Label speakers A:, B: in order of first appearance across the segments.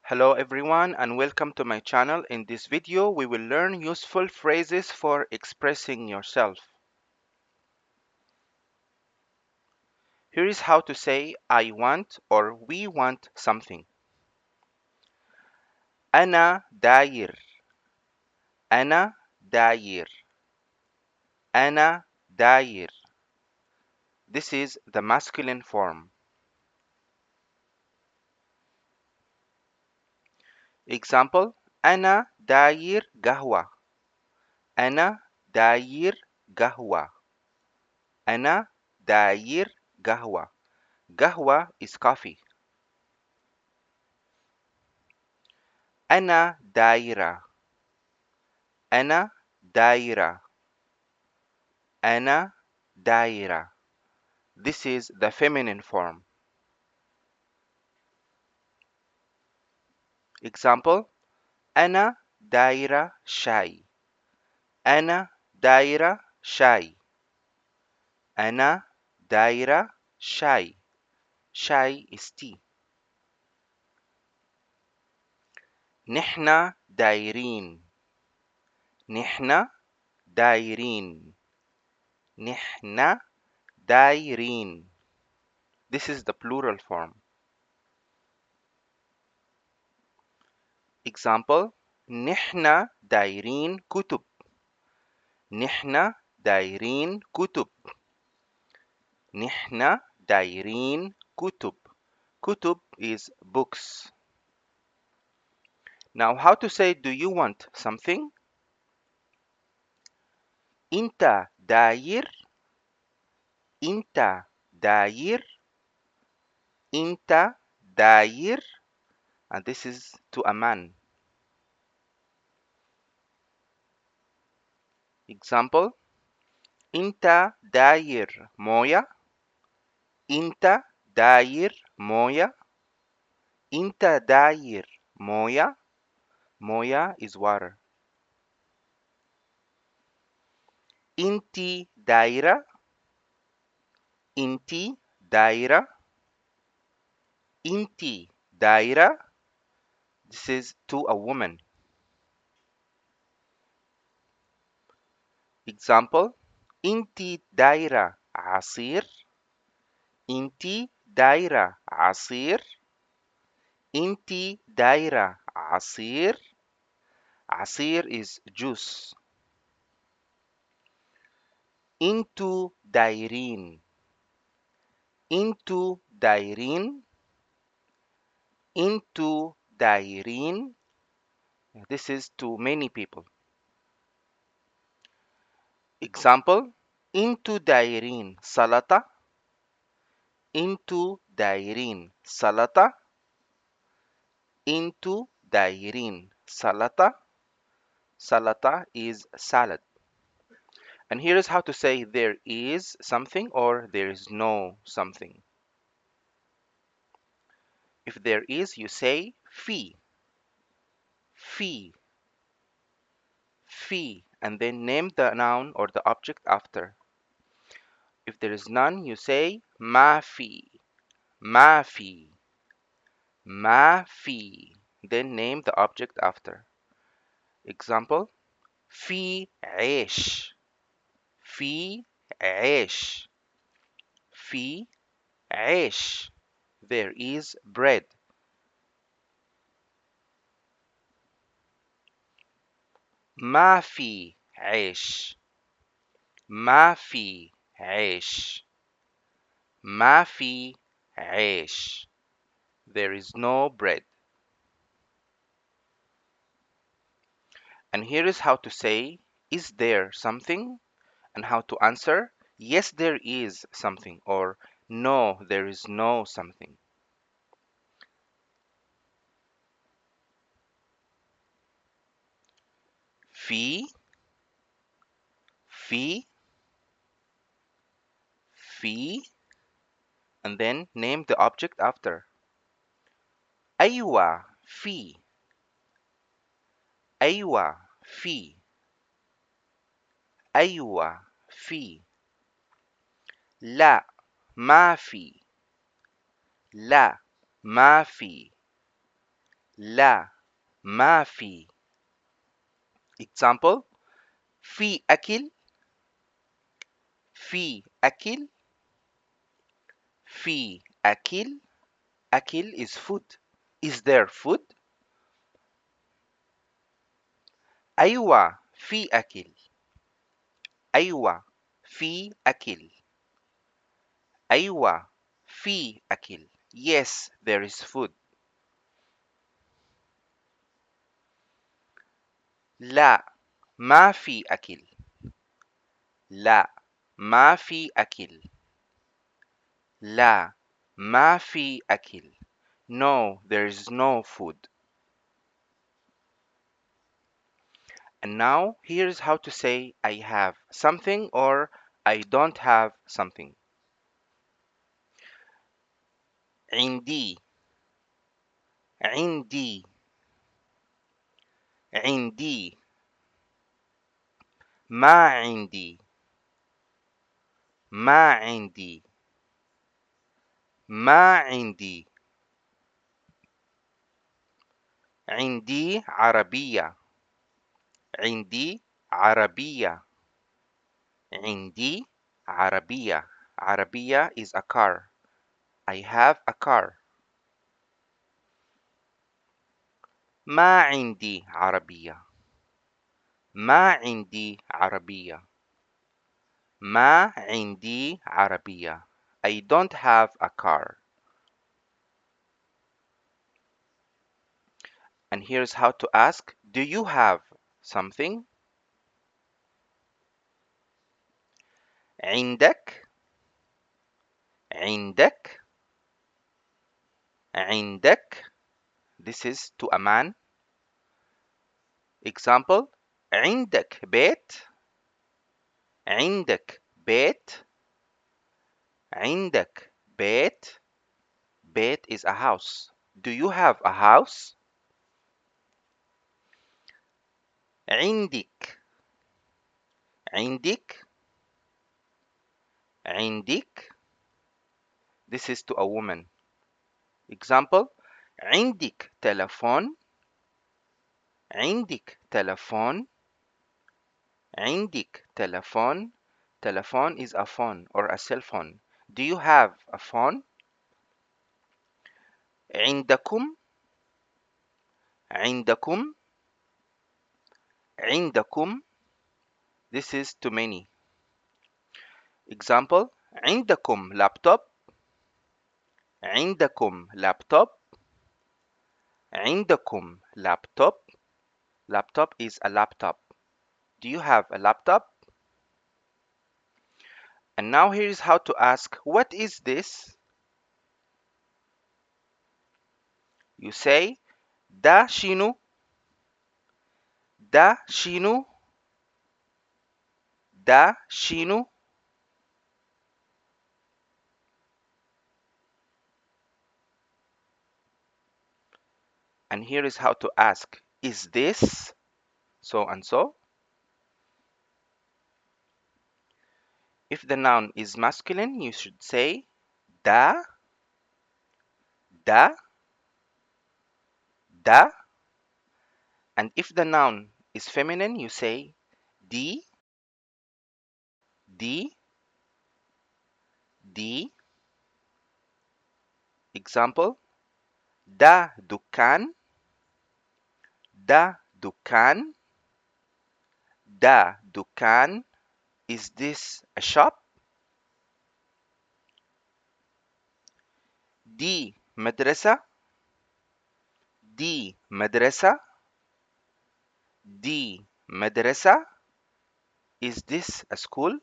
A: Hello everyone and welcome to my channel. In this video, we will learn useful phrases for expressing yourself. Here is how to say I want or we want something. أنا داير. أنا داير. أنا داير. This is the masculine form. Example: أنا داير قهوة. أنا داير قهوة. أنا داير قهوة. قهوة is coffee. أنا دايرة. أنا دايرة. أنا دايرة. This is the feminine form. Example: أنا دايرة شاي. أنا دايرة شاي. أنا دايرة شاي. شاي is tea. نحنا دايرين. نحنا دايرين. نحنا دايرين. This is the plural form. Example: نحنا دايرين كتب. نحنا دايرين كتب. نحنا دايرين كتب. كتب is books. Now how to say do you want something? انت داير. انت داير. انت داير. And this is to a man. Example: انت داير موية. انت داير موية. انت داير موية. موية is water. انتي دايرة. انتي دايرة. انتي دايرة. This is to a woman. Example: انتي دايرة عصير. انتي دايرة عصير. انتي دايرة عصير. عصير is juice. انتو دايرين. انتو دايرين. انتو دايرين. This is to many people. Example: انتو دايرين سلطة. انتو دايرين سلطة. انتو دايرين سلطة. سلطة is salad. And here is how to say there is something or there is no something. If there is, you say في. في. في. And then name the noun or the object after. If there is none, you say ما في. ما في. ما في. Then name the object after. Example: في عيش. في عيش. في عيش. There is bread. ما في عيش. ما في عيش. ما في عيش. There is no bread. And here is how to say is there something, and how to answer yes there is something or no there is no something. في. في. في. And then name the object after. أيوة في. أيوة في. أيوة في. لا ما في. لا ما في. لا ما في. example في أكل. في أكل. في أكل. أكل is food. Is there food? أيوة في أكل. أيوة في أكل. أيوة في أكل. Yes, there is food. لا ما في أكل. لا ما في أكل. لا ما في أكل. No, there is no food. And now here's how to say I have something or I don't have something. عندي. عندي. عندي. ما عندي. ما عندي. ما عندي. عندي عربية. عندي عربية. عندي عربية. عربية is a car. I have a car. ما عندي عربية. ما عندي عربية. ما عندي عربية. I don't have a car. And here's how to ask, do you have something? عندك. عندك. عندك. This is to a man. Example, عندك بيت. عندك بيت. عندك بيت. Beit is a house. Do you have a house? عندك. عندك. عندك. This is to a woman. Example, عندك تلفون. عندك تلفون. عندك تلفون. Telephone is a phone or a cell phone. Do you have a phone? عندكم. عندكم. عندكم. This is too many. Example, عندكم لابتوب. عندكم لابتوب. عندكم لابتوب. Laptop is a laptop. Do you have a laptop? And now here is how to ask, what is this? You say, ده شنو. ده شنو. ده شنو. And here is how to ask, is this so and so? If the noun is masculine, you should say da, da, da. And if the noun is feminine, you say di, di, di. Example, da دكان. da دكان. da دكان. Is this a shop? دي مدرسة. دي مدرسة. دي مدرسة. Is this a school?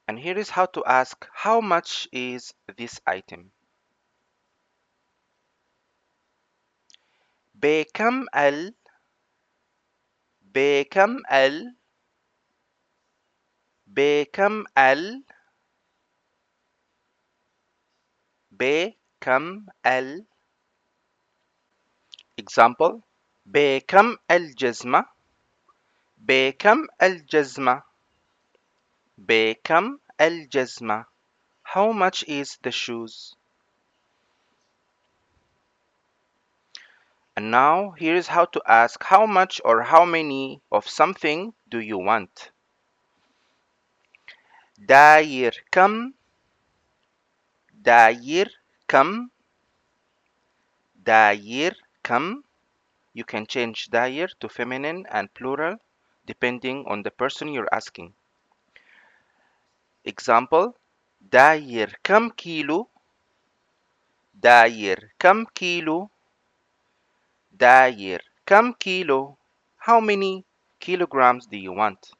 A: And here is how to ask, how much is this item? بكم بكم بكم بكم Example, بكم الجزمة. بكم الجزمة. بكم الجزمة. How much is the shoes? And now here is how to ask how much or how many of something do you want. داير كم داير كم داير كم. You can change داير to feminine and plural depending on the person you're asking. Example: داير كم كيلو داير كم كيلو داير كم كيلو. How many kilograms do you want?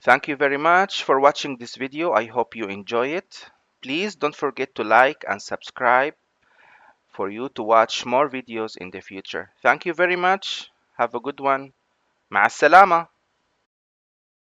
A: Thank you very much for watching this video. I hope you enjoy it. Please don't forget to like and subscribe for you to watch more videos in the future. Thank you very much. Have a good one. مع السلامة.